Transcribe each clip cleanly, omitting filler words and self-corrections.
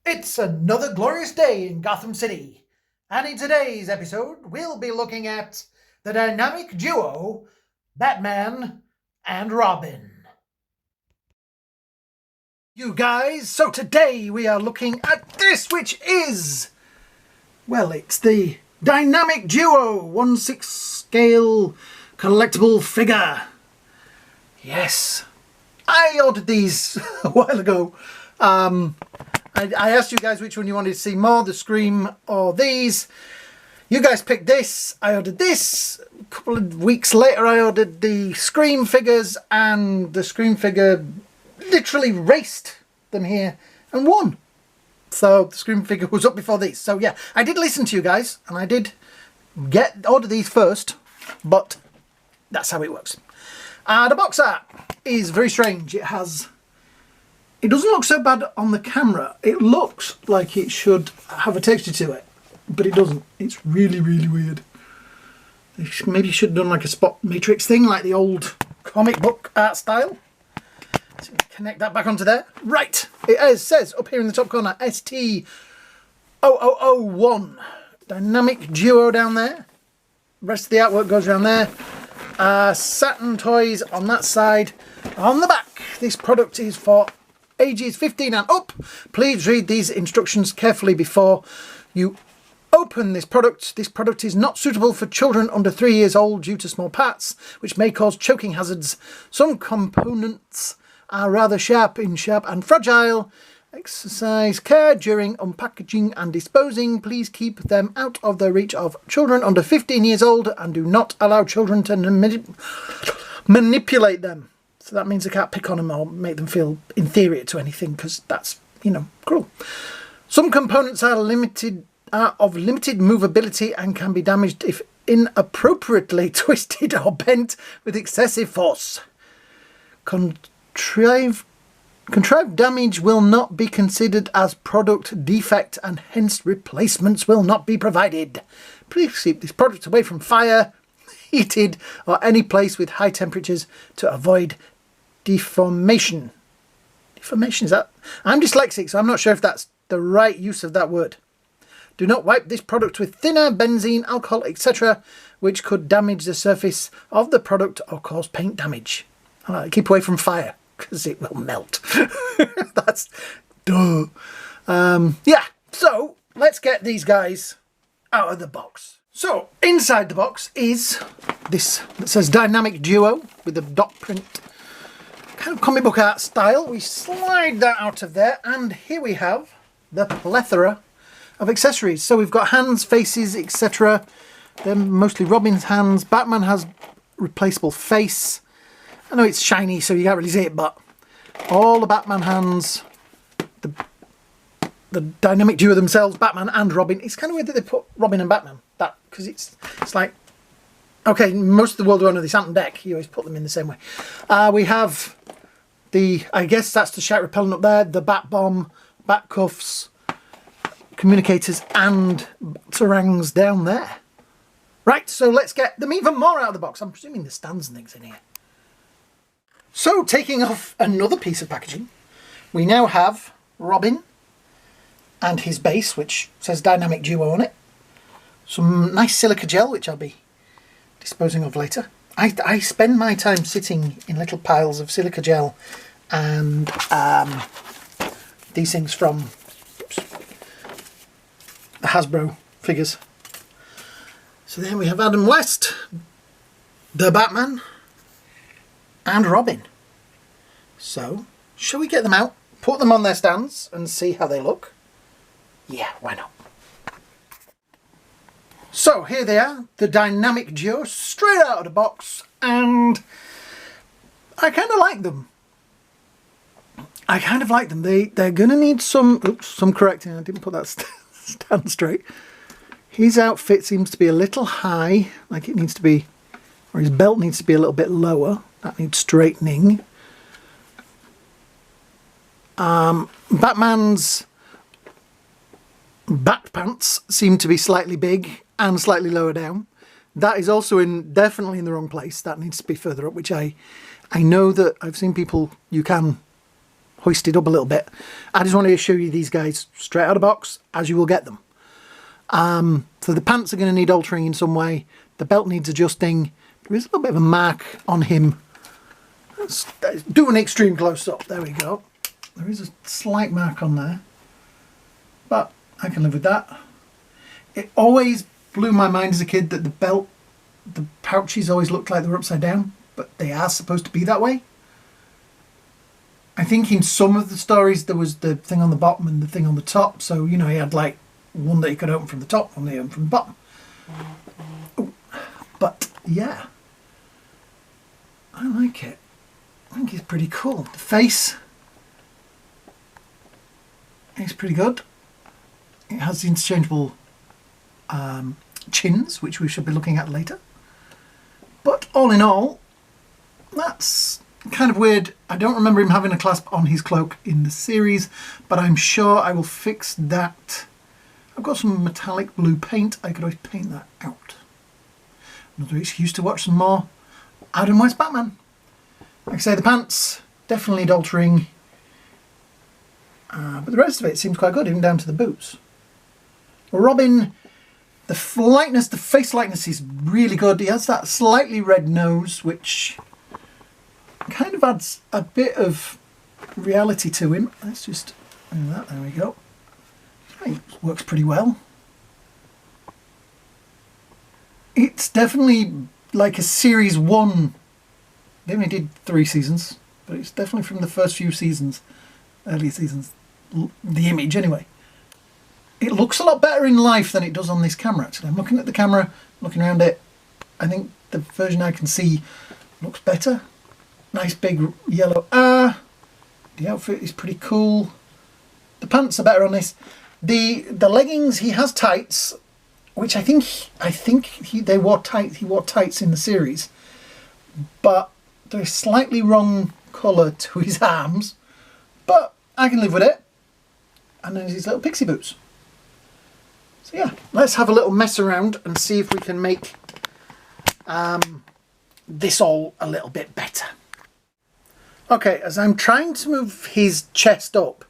It's another glorious day in Gotham City, and in today's episode, we'll be looking at the dynamic duo Batman and Robin. You guys, so today we are looking at this, which is, well, it's the dynamic duo 1/6 scale collectible figure. Yes, I ordered these a while ago. I asked you guys which one you wanted to see more, the Scream or these. You guys picked this. I ordered this. A couple of weeks later I ordered the Scream figures, and the Scream figure literally raced them here and won. So the Scream figure was up before these. So yeah, I did listen to you guys and I did order these first, but that's how it works. The box art is very strange. It doesn't look so bad on the camera. It looks like it should have a texture to it, but it doesn't. It's really, really weird. Maybe you should have done like a spot matrix thing, like the old comic book art style. So connect that back onto there. Right, it says up here in the top corner, ST0001. Dynamic duo down there. The rest of the artwork goes around there. Saturn toys on that side. On the back, this product is for ages 15 and up. Please read these instructions carefully before you open this product. This product is not suitable for children under 3 years old due to small parts, which may cause choking hazards. Some components are rather sharp and fragile. Exercise care during unpackaging and disposing. Please keep them out of the reach of children under 15 years old and do not allow children to manipulate them. So that means they can't pick on them or make them feel inferior to anything, because that's, cruel. Some components are of limited movability and can be damaged if inappropriately twisted or bent with excessive force. Contrived damage will not be considered as product defect and hence replacements will not be provided. Please keep this product away from fire, heated or any place with high temperatures to avoid deformation. Deformation, is that? I'm dyslexic, so I'm not sure if that's the right use of that word. Do not wipe this product with thinner, benzene, alcohol, etc., which could damage the surface of the product or cause paint damage. Keep away from fire, because it will melt. That's duh. Yeah, so let's get these guys out of the box. So inside the box is this that says dynamic duo with the dot print, kind of comic book art style. We slide that out of there, and here we have the plethora of accessories. So we've got hands, faces, etc. They're mostly Robin's hands. Batman has replaceable face. I know it's shiny, so you can't really see it, but all the Batman hands, the dynamic duo themselves, Batman and Robin. It's kind of weird that they put Robin and Batman, because it's like, okay, most of the world are under this Saturn deck. You always put them in the same way. We have I guess that's the shout repellent up there, the bat bomb, bat cuffs, communicators and sarangs down there. Right, so let's get them even more out of the box. I'm presuming there's stands and things in here. So, taking off another piece of packaging, we now have Robin and his base, which says Dynamic Duo on it. Some nice silica gel, which I'll be disposing of later. I spend my time sitting in little piles of silica gel and these things from the Hasbro figures. So then we have Adam West, the Batman, and Robin. So, shall we get them out, put them on their stands and see how they look? Yeah, why not? So here they are, the dynamic duo, straight out of the box, and I kind of like them. They're going to need some correcting. I didn't put that stand straight. His outfit seems to be a little high, like it needs to be, or his belt needs to be a little bit lower. That needs straightening. Batman's bat pants seem to be slightly big and slightly lower down. That is also definitely in the wrong place. That needs to be further up, which I know that I've seen people, you can hoisted up a little bit. I just wanted to show you these guys straight out of the box, as you will get them. So the pants are going to need altering in some way. The belt needs adjusting. There is a little bit of a mark on him. Let's do an extreme close-up. There we go. There is a slight mark on there, but I can live with that. It always blew my mind as a kid that the pouches always looked like they were upside down, but they are supposed to be that way. I think in some of the stories there was the thing on the bottom and the thing on the top, so you know, he had like one that he could open from the top, one that he opened from the bottom. Ooh. But yeah, I like it. I think it's pretty cool. The face is pretty good. It has the interchangeable chins, which we should be looking at later. But all in all, that's kind of weird. I don't remember him having a clasp on his cloak in the series, but I'm sure I will fix that. I've got some metallic blue paint. I could always paint that out. Another excuse to watch some more Adam West Batman. Like I say, the pants definitely need altering, but the rest of it seems quite good, even down to the boots. Robin, the face likeness is really good. He has that slightly red nose, which kind of adds a bit of reality to him. Let's just do that. There we go. I think it works pretty well. It's definitely like a series 1. They only did 3 seasons, but it's definitely from the first few seasons, early seasons, the image anyway. It looks a lot better in life than it does on this camera, actually. I'm looking at the camera, looking around it. I think the version I can see looks better. Nice big yellow R. The outfit is pretty cool. The pants are better on this. The leggings, he has tights, which I think they wore tights. He wore tights in the series, but they're a slightly wrong colour to his arms, but I can live with it. And then his little pixie boots. So yeah, let's have a little mess around and see if we can make this all a little bit better. Okay, as I'm trying to move his chest up,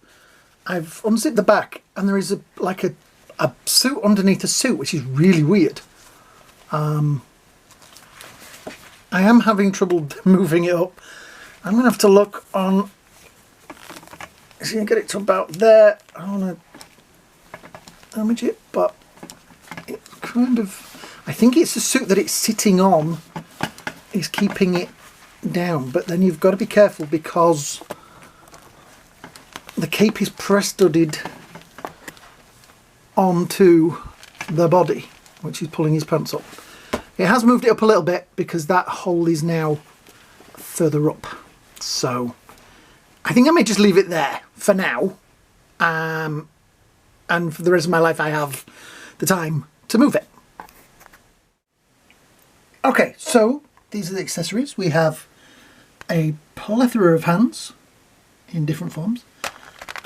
I've unzipped the back and there is a suit underneath a suit, which is really weird. I am having trouble moving it up. I'm going to have to look on... See, I get it to about there. I don't want to damage it, but it kind of... I think it's the suit that it's sitting on is keeping it down, but then you've got to be careful because the cape is press-studded onto the body, which is pulling his pants up. It has moved it up a little bit because that hole is now further up. So I think I may just leave it there for now. And for the rest of my life I have the time to move it. Okay, so these are the accessories. We have a plethora of hands in different forms.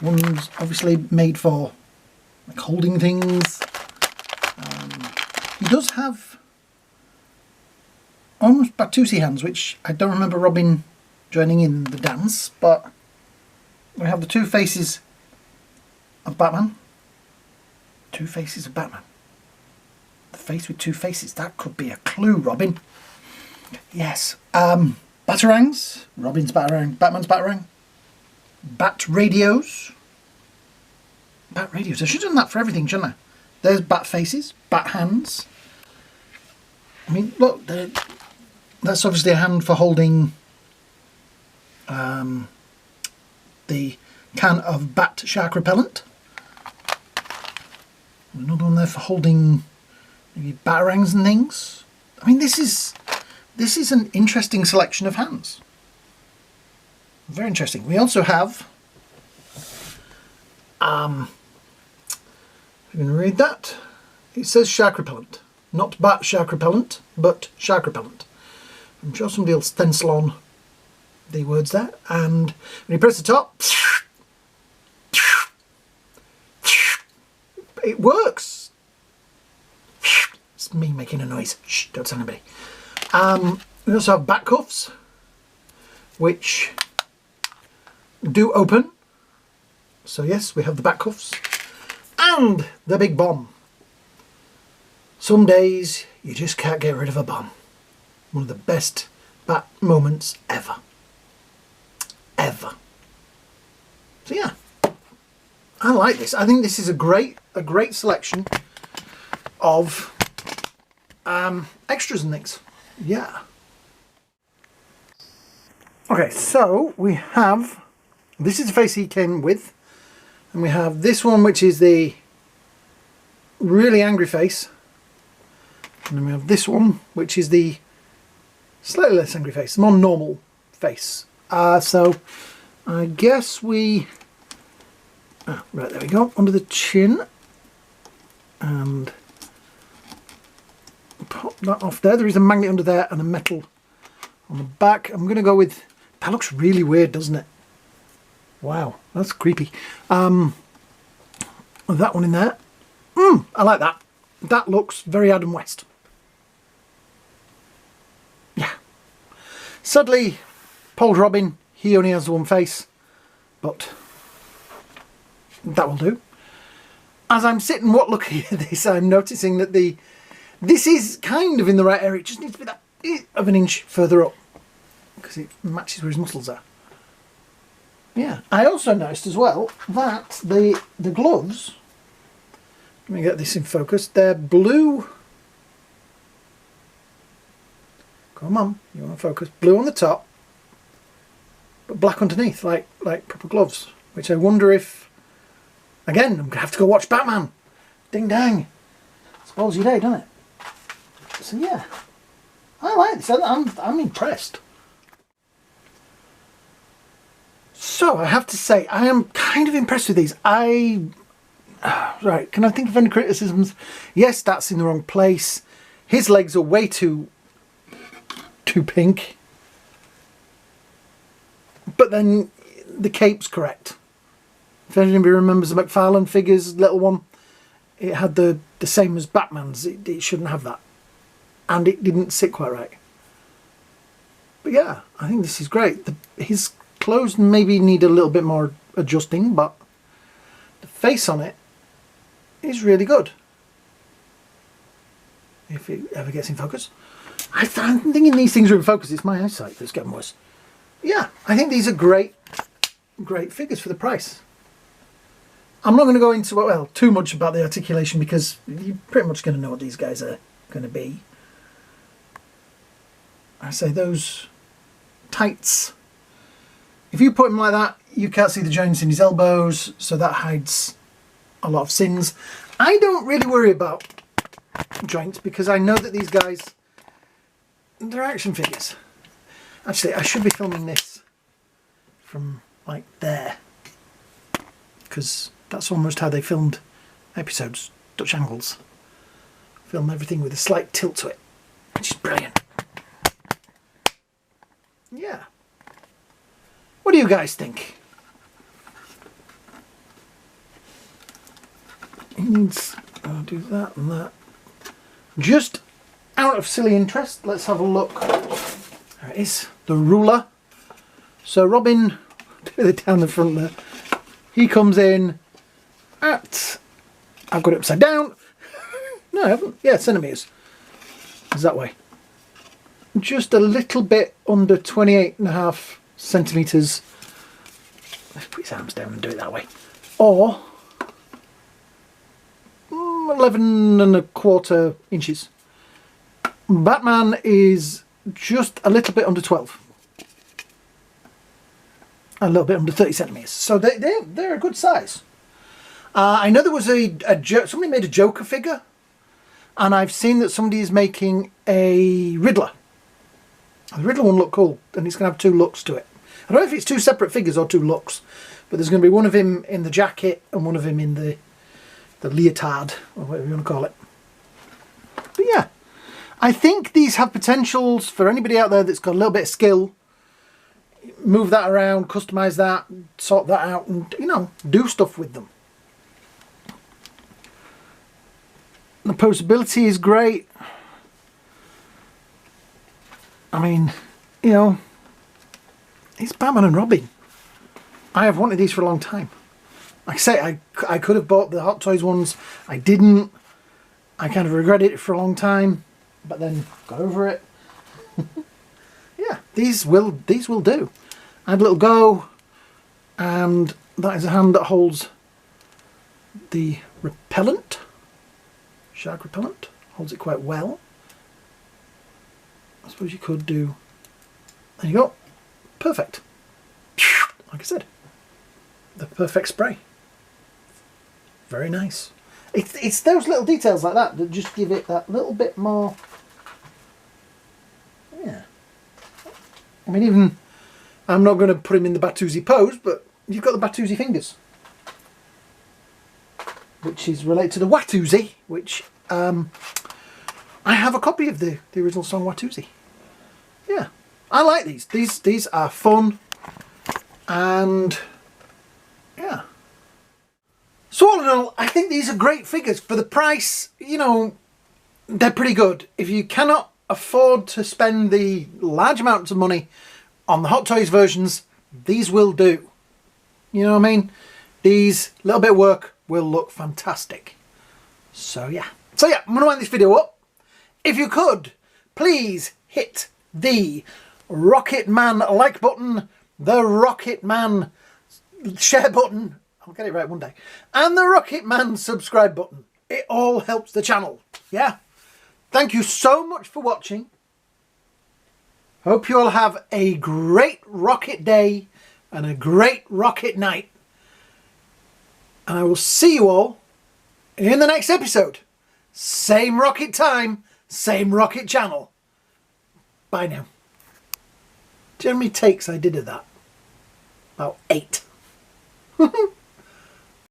One's obviously made for like holding things. He does have almost Batusi hands, which I don't remember Robin joining in the dance, but we have the 2 faces of Batman. 2 faces of Batman. The face with 2 faces. That could be a clue, Robin. Yes. Batarangs. Robin's Batarang. Batman's Batarang. Bat radios. Bat radios. I should have done that for everything, shouldn't I? There's bat faces. Bat hands. I mean, look, that's obviously a hand for holding the can of bat shark repellent. Another one there for holding maybe batarangs and things. I mean, this is an interesting selection of hands. Very interesting. We also have, I'm going to read that. It says shark repellent. Not bat shark repellent, but shark repellent. I'm sure somebody will stencil on the words there. And when you press the top, it works. It's me making a noise. Shh, don't tell anybody. We also have bat cuffs, which do open So yes, we have the bat cuffs and the big bomb. Some days you just can't get rid of a bomb. One of the best bat moments ever. Ever. So yeah, I like this. I think this is a great selection of extras and things. Yeah. Okay, so we have, this is the face he came with, and we have this one which is the really angry face, and then we have this one which is the slightly less angry face, the more normal face. So I guess we, right, there we go, under the chin, and pop that off there. There is a magnet under there and a metal on the back. I'm going to go with, that looks really weird, doesn't it? Wow, that's creepy. That one in there. I like that. That looks very Adam West. Yeah. Sadly, Paul's Robin, he only has one face, but that will do. As I'm sitting looking at this, I'm noticing that this is kind of in the right area. It just needs to be that of an inch further up because it matches where his muscles are. Yeah. I also noticed as well that the gloves, let me get this in focus, they're blue. Come on, you want to focus. Blue on the top, but black underneath, like proper gloves. Which I wonder if, again, I'm going to have to go watch Batman. Ding dang. Spoils your day, doesn't it? So yeah, I like this. I'm impressed. So I have to say, I am kind of impressed with these. Right, can I think of any criticisms? Yes, that's in the wrong place. His legs are way too pink. But then the cape's correct. If anybody remembers the McFarlane figures, little one, it had the same as Batman's. It shouldn't have that. And it didn't sit quite right. But yeah, I think this is great. His clothes maybe need a little bit more adjusting, but the face on it is really good. If it ever gets in focus. I'm thinking these things are in focus. It's my eyesight that's getting worse. Yeah, I think these are great figures for the price. I'm not going to go into, well, too much about the articulation because you're pretty much going to know what these guys are going to be. I say those tights, if you put him like that, you can't see the joints in his elbows, so that hides a lot of sins. I don't really worry about joints because I know that these guys, they're action figures. Actually, I should be filming this from like there, because that's almost how they filmed episodes, Dutch angles. Film everything with a slight tilt to it, which is brilliant. Yeah. What do you guys think? He needs, I'll do that and that. Just out of silly interest, let's have a look. There it is, the ruler. So Robin, down the front there, he comes in at, I've got it upside down. No, I haven't. Yeah, centimetres. It's that way. Just a little bit under 28.5 centimetres. Let's put his arms down and do it that way. Or 11.25 inches. Batman is just a little bit under 12. A little bit under 30 centimetres. So they're a good size. I know there was somebody made a Joker figure. And I've seen that somebody is making a Riddler. The Riddler one looked cool, and it's going to have two looks to it. I don't know if it's two separate figures or two looks, but there's going to be one of him in the jacket and one of him in the leotard, or whatever you want to call it. But yeah, I think these have potentials for anybody out there that's got a little bit of skill. Move that around, customise that, sort that out, and, you know, do stuff with them. The posability is great. I mean, you know, it's Batman and Robin. I have wanted these for a long time. Like I say, I could have bought the Hot Toys ones. I didn't. I kind of regretted it for a long time, but then got over it. Yeah, these will do. I had a little go, and that is a hand that holds the repellent, shark repellent. Holds it quite well. I suppose you could do. There you go. Perfect. Like I said, the perfect spray. Very nice. It's those little details like that that just give it that little bit more. Yeah. I mean, even I'm not going to put him in the Batusi pose, but you've got the Batusi fingers, which is related to the Watusi, which I have a copy of the original song Watusi. Yeah, I like these. These are fun, and yeah. So all in all, I think these are great figures for the price. You know, they're pretty good. If you cannot afford to spend the large amounts of money on the Hot Toys versions, these will do. You know what I mean? These little bit of work will look fantastic. So yeah. I'm going to wind this video up. If you could, please hit the Rocketman like button, the Rocketman share button, I'll get it right one day, and the Rocketman subscribe button. It all helps the channel. Yeah. Thank you so much for watching. Hope you all have a great rocket day and a great rocket night. And I will see you all in the next episode. Same rocket time, same rocket channel. Bye now. Do you know how many takes I did of that? About 8.